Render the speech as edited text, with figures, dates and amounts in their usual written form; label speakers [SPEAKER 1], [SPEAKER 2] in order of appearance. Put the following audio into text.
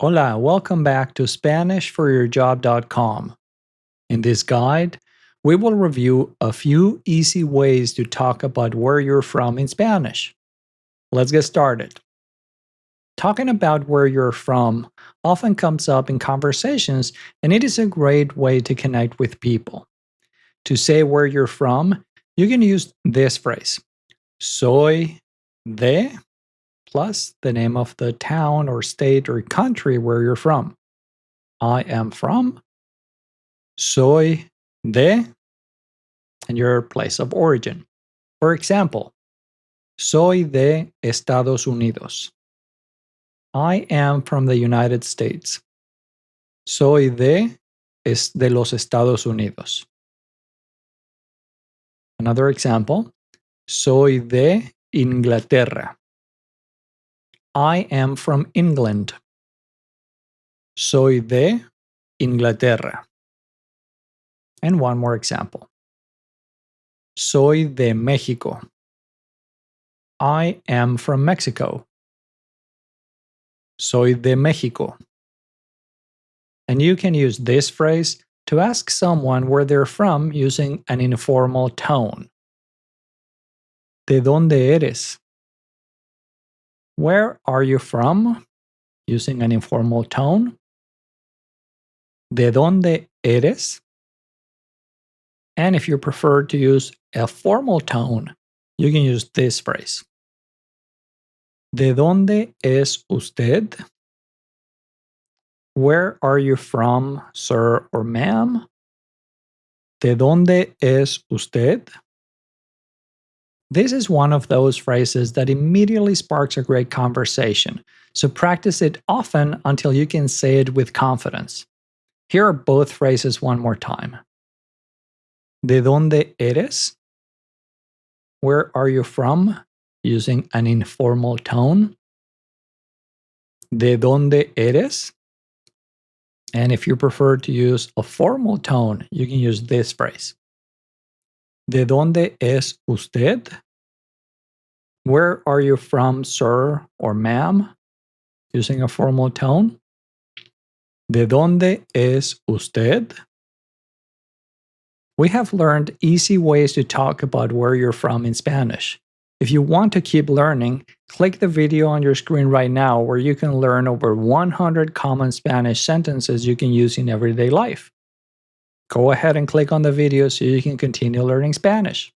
[SPEAKER 1] Hola, welcome back to SpanishForYourJob.com. In this guide, we will review a few easy ways to talk about where you're from in Spanish. Let's get started. Talking about where you're from often comes up in conversations, and it is a great way to connect with people. To say where you're from, you can use this phrase, soy de, plus the name of the town or state or country where you're from. I am from, soy de, and your place of origin. For example, soy de Estados Unidos. I am from the United States. Soy de los Estados Unidos. Another example, soy de Inglaterra. I am from England. Soy de Inglaterra. And one more example. Soy de México. I am from Mexico. Soy de México. And you can use this phrase to ask someone where they're from using an informal tone. ¿De dónde eres? Where are you from? Using an informal tone. ¿De dónde eres? And if you prefer to use a formal tone, you can use this phrase. ¿De dónde es usted? Where are you from, sir or ma'am? ¿De dónde es usted? This is one of those phrases that immediately sparks a great conversation, so practice it often until you can say it with confidence. Here are both phrases one more time. ¿De dónde eres? Where are you from? Using an informal tone. ¿De dónde eres? And if you prefer to use a formal tone, you can use this phrase. ¿De dónde es usted? Where are you from, sir or ma'am? Using a formal tone. ¿De dónde es usted? We have learned easy ways to talk about where you're from in Spanish. If you want to keep learning, click the video on your screen right now where you can learn over 100 common Spanish sentences you can use in everyday life. Go ahead and click on the video so you can continue learning Spanish.